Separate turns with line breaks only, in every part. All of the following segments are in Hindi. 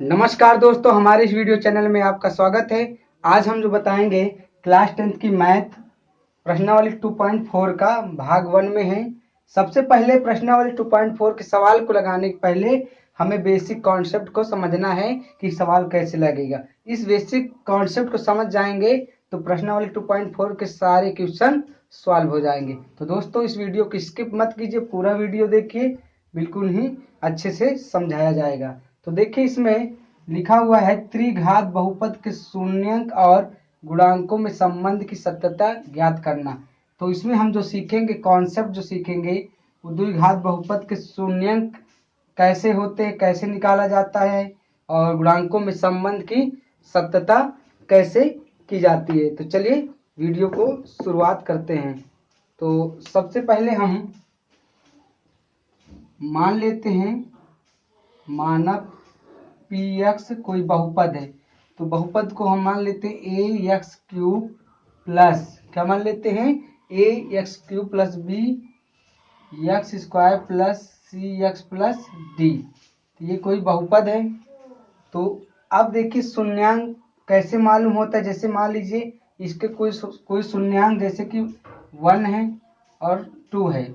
नमस्कार दोस्तों, हमारे इस वीडियो चैनल में आपका स्वागत है। आज हम जो बताएंगे क्लास 10th की मैथ प्रश्नावली 2.4 का भाग 1 में है। सबसे पहले प्रश्नावली 2.4 के सवाल को लगाने के पहले हमें बेसिक कॉन्सेप्ट को समझना है कि सवाल कैसे लगेगा। इस बेसिक कॉन्सेप्ट को समझ जाएंगे तो प्रश्नावली 2.4 के सारे क्वेश्चन सॉल्व हो जाएंगे। तो दोस्तों, इस वीडियो को स्किप मत कीजिए, पूरा वीडियो देखिए, बिल्कुल ही अच्छे से समझाया जाएगा। तो देखिए, इसमें लिखा हुआ है त्रिघात बहुपद के शून्यंक और गुणांकों में संबंध की सत्यता ज्ञात करना। तो इसमें हम जो सीखेंगे, कॉन्सेप्ट जो सीखेंगे, वो द्विघात बहुपद के शून्यंक कैसे होते हैं, कैसे निकाला जाता है, और गुणांकों में संबंध की सत्यता कैसे की जाती है। तो चलिए वीडियो को शुरुआत करते हैं। तो सबसे पहले हम मान लेते हैं, माना px कोई बहुपद है। तो बहुपद को हम मान लेते हैं ए एक्स क्यूब प्लस, क्या मान लेते हैं, a x cube plus b x square plus c x plus d. तो ये कोई बहुपद है। तो अब देखिए शून्यांक कैसे मालूम होता है। जैसे मान लीजिए इसके कोई शून्यांक जैसे कि 1 है और 2 है।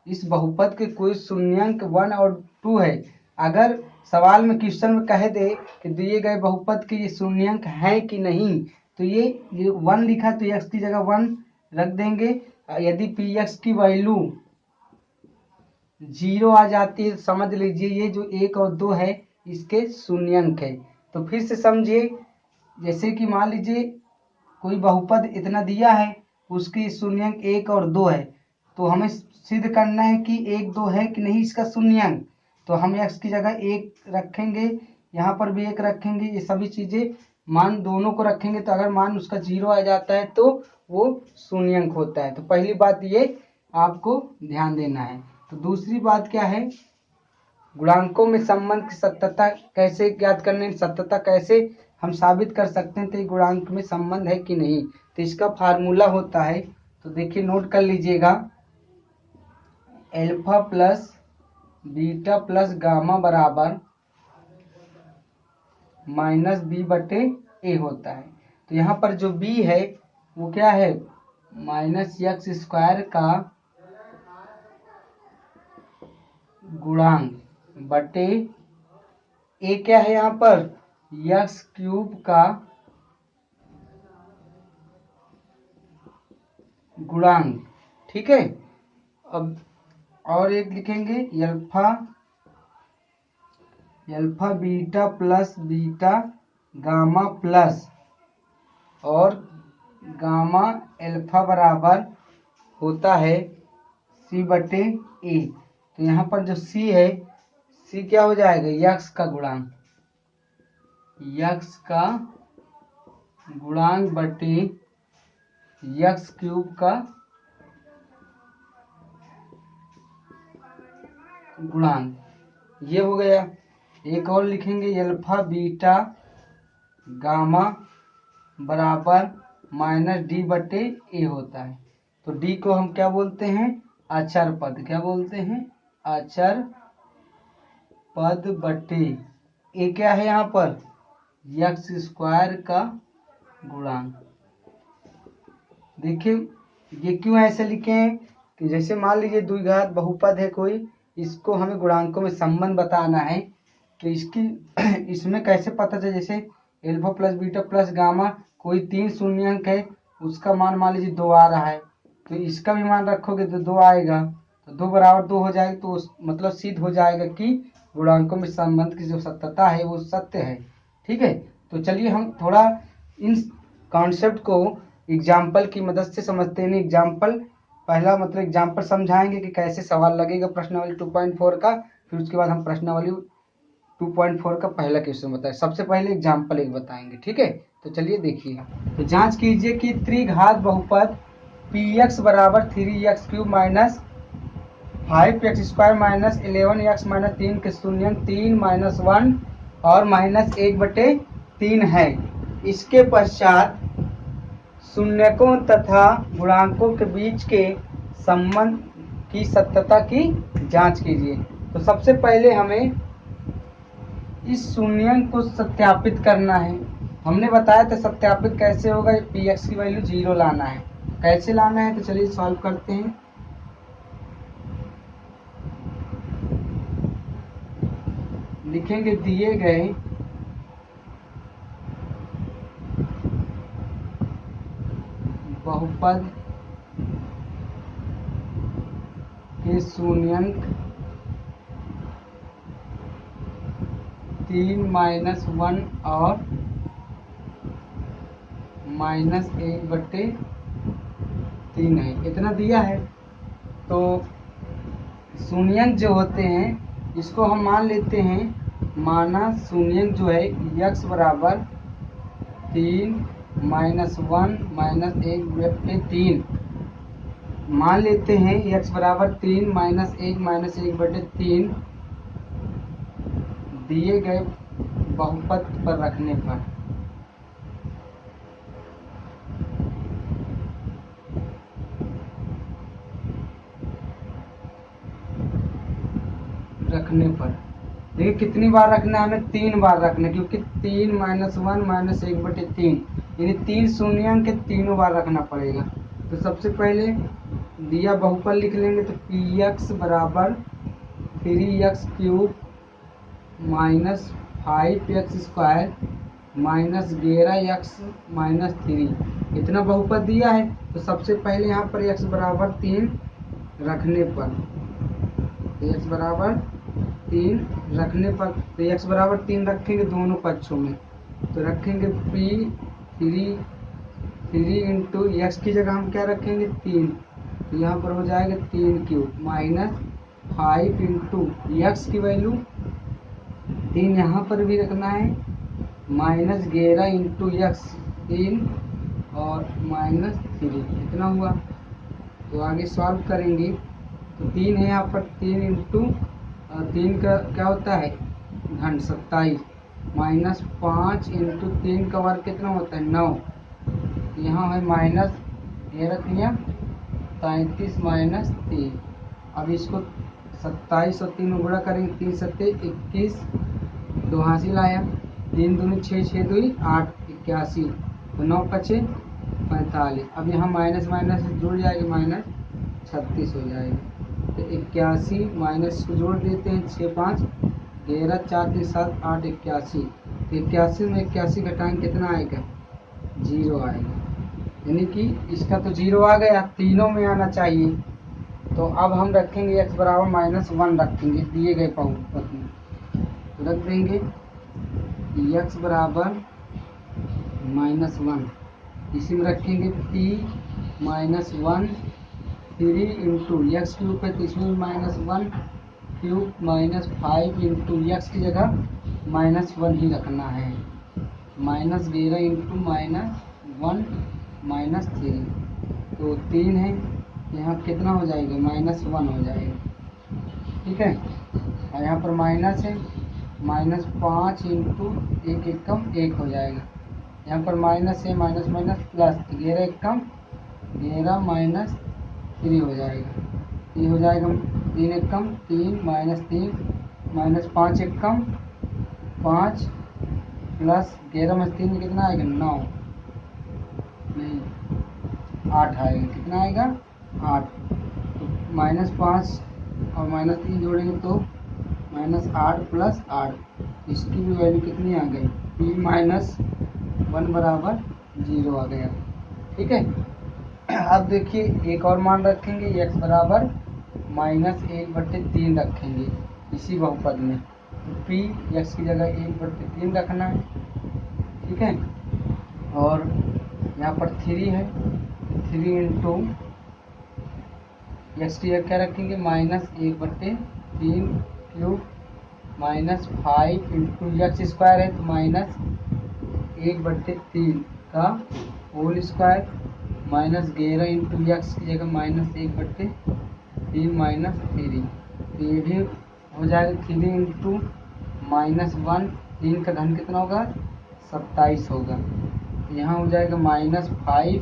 इस बहुपद के कोई शून्यांक 1 और 2 है। अगर सवाल में क्वेश्चन में कह दे कि दिए गए बहुपद के ये शून्यांक है कि नहीं, तो ये 1 लिखा तो x की जगह 1 रख देंगे। यदि पी एक्स की वैल्यू 0 आ जाती है, समझ लीजिए ये जो 1 और 2 है इसके शून्यांक है। तो फिर से समझिए, जैसे कि मान लीजिए कोई बहुपद इतना दिया है, उसकी शून्यांक 1 और 2 है, तो हमें सिद्ध करना है कि 1 2 है कि नहीं इसका शून्यांक। तो हम x की जगह 1 रखेंगे, यहाँ पर भी 1 रखेंगे, ये सभी चीजें मान दोनों को रखेंगे। तो अगर मान उसका 0 आ जाता है तो वो शून्यांक होता है। तो पहली बात ये आपको ध्यान देना है। तो दूसरी बात क्या है, गुणांकों में संबंध की सत्यता कैसे ज्ञात करने, सत्यता कैसे हम साबित कर सकते हैं तो गुणांक में संबंध है कि नहीं। तो इसका फार्मूला होता है, तो देखिए नोट कर लीजिएगा, alpha plus beta plus gamma बराबर माइनस बी बटे ए होता है। तो यहाँ पर जो बी है वो क्या है, माइनस एक्स स्क्वायर का गुणांक बटे ए क्या है, यहाँ पर एक्स क्यूब का गुणांक। ठीक है, अब और एक लिखेंगे alpha beta plus beta gamma plus, और गामा अल्फा बराबर होता है सी बटे ए। तो यहाँ पर जो सी है, सी क्या हो जाएगा, यक्स का गुणांक, यक्स का गुणांक बटे यक्स क्यूब का गुणांक, ये हो गया। एक और लिखेंगे, अल्फा बीटा गामा बराबर माइनस डी बटे ए होता है। तो डी को हम क्या बोलते हैं, अचर पद, क्या बोलते हैं, अचर पद बटे ए क्या है यहाँ पर, एक्स स्क्वायर का गुणांक। देखिए ये क्यों ऐसे लिखे हैं कि जैसे मान लीजिए द्विघात बहुपद है कोई, इसको हमें गुणांकों में संबंध बताना है। तो इसकी इसमें कैसे पता चले, जैसे alpha plus beta plus gamma कोई 3 शून्यांक है, उसका मान मान लीजिए 2 आ रहा है, तो इसका भी मान रखोगे तो 2 आएगा। तो 2 बराबर 2 हो जाएगा, तो मतलब सिद्ध हो जाएगा कि गुणांकों में संबंध की जो सत्यता है वो सत्य है। ठीक है, तो चलिए हम थोड़ा इन कॉन्सेप्ट को एग्जाम्पल की मदद से समझते हैं। एग्जाम्पल पहला मतलब एग्जाम्पल समझाएंगे कि कैसे सवाल लगेगा प्रश्नावली 2.4 का, फिर उसके बाद हम प्रश्नावली 2.4 का पहला क्वेश्चन बताएं। सबसे पहले एग्जाम्पल एक बताएंगे। ठीक है, तो चलिए देखिए, तो जांच कीजिए कि त्रिघात बहुपद px बराबर 3x cube minus 5x square minus 11x minus 3 के शून्यंक 3 माइनस 1 और माइनस 1 बटे 3 है। इसके पश्चात शून्यकों तथा गुणांकों के बीच के संबंध की सत्यता की जांच कीजिए। तो सबसे पहले हमें इस शून्यंक को सत्यापित करना है। हमने बताया था सत्यापित कैसे होगा, पी एक्स की वैल्यू 0 लाना है। कैसे लाना है तो चलिए सॉल्व करते हैं। लिखेंगे दिए गए बहुपद के शून्यंक 3 -1 और -1/3 है, इतना दिया है। तो शून्यंक जो होते हैं इसको हम मान लेते हैं, माना शून्यंक जो है x बराबर 3 -1 -1/3 मान लेते हैं। x बराबर 3 -1 -1/3 दिए गए बहुपद पर रखने पर देखिए कितनी बार रखना है, हमें 3 बार रखना है, क्योंकि 3 -1 -1/3 यानी 3 शून्यंक के तीनों बार रखना पड़ेगा। तो सबसे पहले दिया बहुपद लिख लेंगे, तो पी एक्स बराबर 3x³ -5x² -11x -3 इतना बहुपद दिया है। तो सबसे पहले यहाँ पर x बराबर 3 रखने पर, तो x बराबर 3 रखने पर, तो x बराबर 3 रखेंगे दोनों पक्षों में, तो रखेंगे p 3 इंटू एक्स की जगह हम क्या रखेंगे 3, तो यहाँ पर हो जाएगा 3³ -5 इंटू एक्स की वैल्यू 3 यहाँ पर भी रखना है, -11 इंटू एक्स 3 और -3 इतना हुआ। तो आगे सॉल्व करेंगे, तो 3 है यहाँ पर, 3 इंटू 3 का क्या होता है घन 27 -5 इंटू 3 का वर्ग कितना होता है 9, यहाँ है माइनस ये रख लिया 33 -3। अब इसको 27 और 3 गुणा करेंगे, 3 सत्ते 21, 2 हासिल आया, 3 दूनी 6 6 2 8 81, तो 9 पचे 45। अब यहाँ माइनस माइनस जुड़ जाएगा, -36 हो जाएगा। तो 81 माइनस को जोड़ देते हैं, 6 5 11 4 3 7 8 81। तो 81 में 81 घटाएंगे कितना आएगा 0 आएगा, यानी कि इसका तो 0 आ गया, तीनों में आना चाहिए। तो अब हम रखेंगे x बराबर -1 रखेंगे दिए गए बहुपद में, तो रख देंगे x बराबर -1, इसी में रखेंगे p -1 3 इंटू एक्स क्यूब है, तो इसमें -1 क्यूब -5 इंटू एक्स की जगह -1 ही रखना है, -11 इंटू -1 -3, तो 3 है यहाँ कितना हो जाएगा -1 हो जाएगा, ठीक है। और यहाँ पर माइनस है, -5 इंटू 1 एकम 1 हो जाएगा, यहाँ पर माइनस है, माइनस माइनस प्लस 11 एकम 11 -3 हो जाएगा, ये हो जाएगा 3 एकम 3 -3 -5 एकम 5 प्लस 11 -3 में कितना आएगा 9 नहीं 8 आएगा, कितना आएगा 8। तो -5 और -3 जोड़ेंगे तो -8 प्लस 8, इसकी भी वैल्यू कितनी आ गई p -1 बराबर 0 आ गया, ठीक है। अब देखिए एक और मान रखेंगे, x बराबर -1/3 रखेंगे इसी बहुपद में, तो p x की जगह 1/3 रखना है, ठीक है। और यहाँ पर 3 है, 3 इंटू एक्स की जगह क्या रखेंगे -1/3 क्यूब -5 इंटू एक्स स्क्वायर है, तो -1/3 का होल स्क्वायर -11 इंटू एक्स की जगह -1/3 -3, तो ये भी हो जाएगा 3 इंटू -1, 3 का धन कितना होगा 27 होगा, तो यहाँ हो जाएगा -5,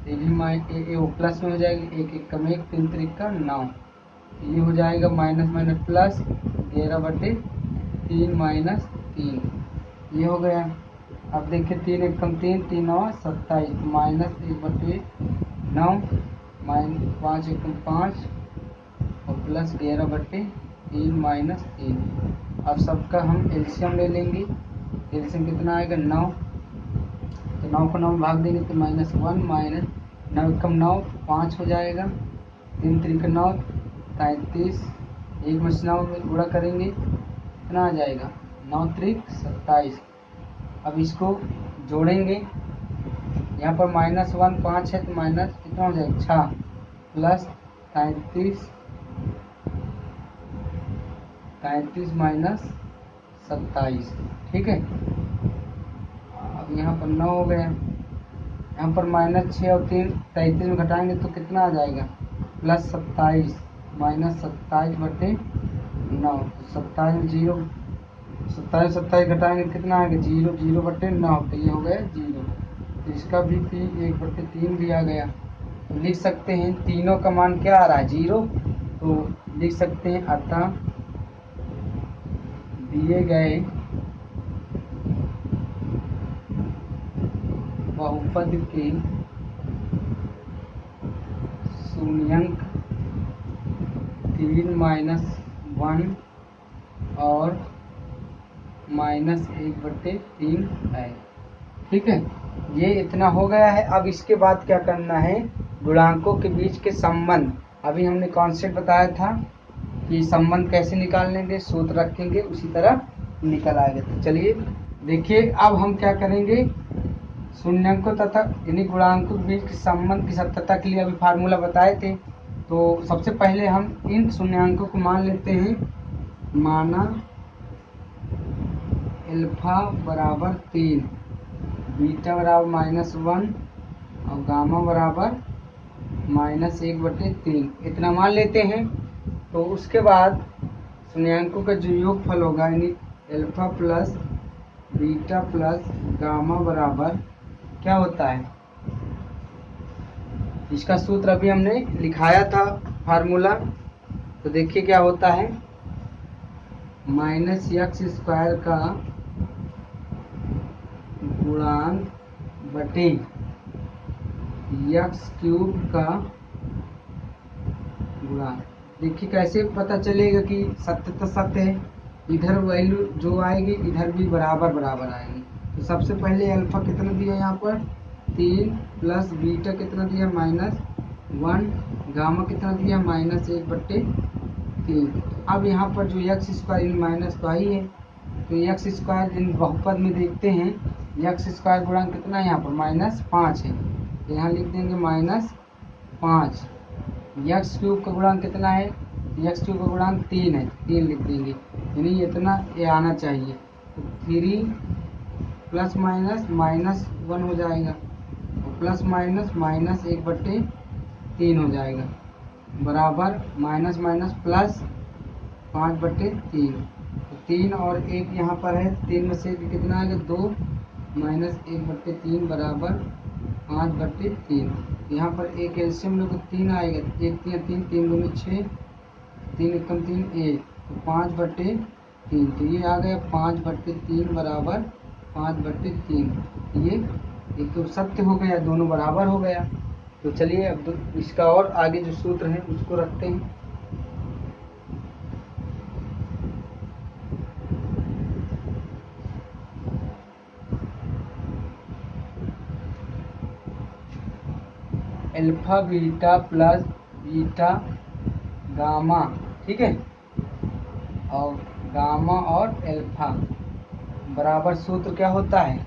ये भी वो प्लस में हो जाएगा, 1 एकम 1 3 3 का 9, ये हो जाएगा माइनस माइनस प्लस 11/3 3, ये हो गया। अब देखिए 3 एकम 3, 3 और 27, -1/9, -5 एकम 5 और प्लस 11/3 -3। अब सबका हम एलसीएम ले लेंगे। एलसीएम कितना आएगा 9, तो 9 को 9 में भाग देंगे तो -1 -9 एकम 9 5 हो जाएगा। 3 3 का 9 33, 1 में 9 में गुणा करेंगे कितना आ जाएगा 9 3 27। अब इसको जोड़ेंगे, यहाँ पर -1 5 है तो माइनस कितना हो जाएगा 6 प्लस 33 -27, ठीक है। अब यहाँ पर 9 हो गया, यहाँ पर -6 और 3 33 में घटाएंगे तो कितना आ जाएगा +27 -27/9, 27 में 0, 27 27 घटाएंगे कितना आएगा 0, 0/9, तो ये हो गया 0। तो इसका भी 1/3 भी आ गया। तो लिख सकते हैं तीनों का मान क्या आ रहा है 0, तो लिख सकते हैं अतः दिए गए बहुपद के शून्यंक 3 -1 और -1/3 है, ठीक है। ये इतना हो गया है। अब इसके बाद क्या करना है, गुणांकों के बीच के संबंध। अभी हमने कॉन्सेप्ट बताया था कि संबंध कैसे निकाल लेंगे, सूत्र रखेंगे उसी तरह निकल आएगा। तो चलिए देखिए, अब हम क्या करेंगे, शून्यंकों तथा यानी गुणांकों के बीच के संबंध की सत्यता के लिए अभी फार्मूला बताए थे। तो सबसे पहले हम इन शून्यंकों को मान लेते हैं। माना अल्फा बराबर 3, बीटा बराबर -1 और गामा बराबर -1/3, इतना मान लेते हैं। तो उसके बाद शून्यंकों का जो योगफल होगा यानी alpha plus beta plus gamma बराबर क्या होता है, इसका सूत्र अभी हमने लिखाया था फार्मूला। तो देखिए क्या होता है, -x² का गुणांक बटे x³ का गुणांक। देखिए कैसे पता चलेगा कि सत्य तो सत्य है, इधर वैल्यू जो आएगी इधर भी बराबर बराबर आएगी। तो सबसे पहले अल्फा कितना दिया यहाँ पर 3 प्लस बीटा कितना दिया -1, गामा कितना दिया -1/3। अब यहाँ पर जो x² माइनस तो आई है, तो x² इन बहुपद में देखते हैं x² गुणांक कितना है यहाँ पर -5 है, तो यहाँ लिख देंगे -5। x³ का गुणांक कितना है, x³ का गुणांक 3 है, 3 लिख देंगे, यानी इतना ये आना चाहिए। तो 3 प्लस माइनस -1 हो जाएगा और प्लस माइनस -1/3 हो जाएगा, बराबर माइनस माइनस प्लस 5/3। तो 3 और 1 यहाँ पर है, 3 में से कितना आएगा 2 -1/3 बराबर 5/3। यहाँ पर एक एलसीएम लोग 3 आएगा, 1 3 3 3 2 6, 3 एकम 3 1, तो 5/3। तो ये आ गया 5/3 बराबर 5/3। ये एक तो सत्य हो गया, दोनों बराबर हो गया। तो चलिए अब इसका और आगे जो सूत्र है उसको रखते हैं। Alpha beta plus beta gamma, ठीक है, और गामा और अल्फा बराबर सूत्र क्या होता है,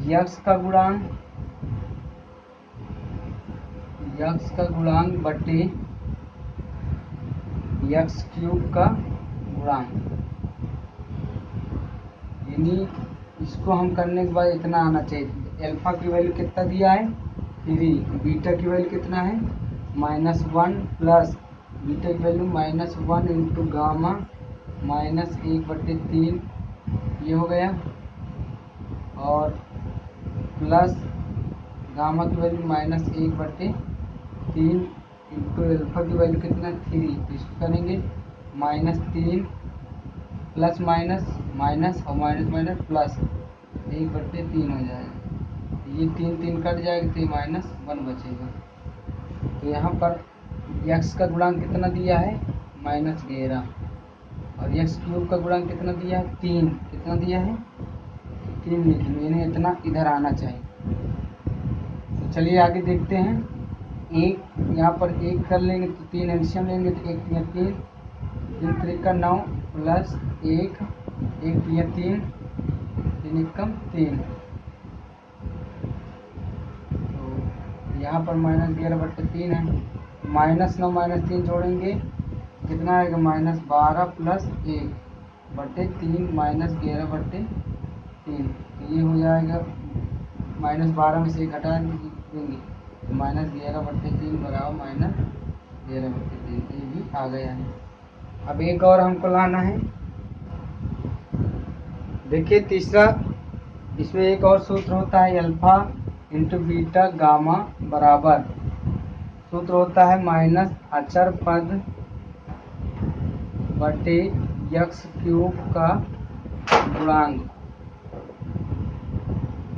यक्स का गुणांक बटे x³ का गुणांक। यानी इसको हम करने के बाद इतना आना चाहिए, अल्फा की वैल्यू कितना दिया है 3, बीटा की वैल्यू कितना है -1 प्लस बीटा की वैल्यू -1 इंटू गामा -1/3, ये हो गया, और प्लस गामा की वैल्यू -1/3 इंटू अल्फा की वैल्यू कितना 3, तो इसको करेंगे -3 प्लस माइनस माइनस और माइनस माइनस प्लस 1/3 हो जाएगा। ये 3 कट जाएगा तो ये -1 बचेगा। तो यहाँ पर x का गुणांक कितना दिया है -11 और x³ का गुणांक कितना दिया है 3। कितना दिया है 3 लिखी मैंने, इतना इधर आना चाहिए। तो चलिए आगे देखते हैं। एक यहाँ पर 1 कर लेंगे तो 3 एलसीएम लेंगे तो 1 3 3 3 3 का 9 प्लस 1 1 3 3 3 1 3। तो यहाँ पर -11/3 है। -9 -3 जोड़ेंगे कितना आएगा -12 प्लस 1/3 -11/3। तो ये हो जाएगा -12 में से 1 घटा देंगे तो -11/3 बराबर -11/3। ये भी आ गया है। अब एक और हमको लाना है। देखिए तीसरा, इसमें एक और सूत्र होता है अल्फा इंटू बीटा गामा बराबर, सूत्र होता है माइनस अचर पद बटे x³ का गुणांक।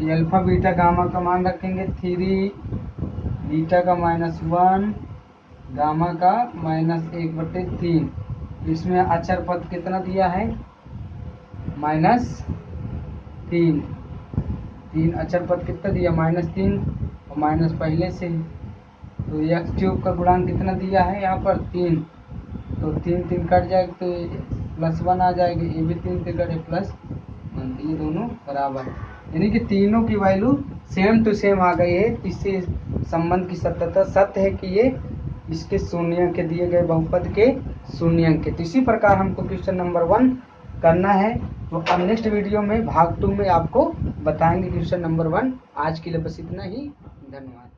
ये अल्फा बीटा गामा का मान रखेंगे 3, बीटा का -1, गामा का -1/3। इसमें अचर पद कितना दिया है -3। 3 अचर पद कितना दिया -3 और माइनस पहले से। तो x³ का गुणांक कितना दिया है यहाँ पर 3। तो 3 कट जाएगा तो +1 आ जाएगा। ये भी 3 कटे +1, ये दोनों बराबर, यानी कि तीनों की वैल्यू सेम टू सेम आ गई है। इससे संबंध की सत्यता सत्य है कि ये इसके शून्याङ्क के दिए गए बहुपद के शून्याङ्क के। तो इसी प्रकार हमको क्वेश्चन नंबर 1 करना है। तो अब नेक्स्ट वीडियो में भाग 2 में आपको बताएंगे क्वेश्चन नंबर 1। आज के लिए बस इतना ही, धन्यवाद।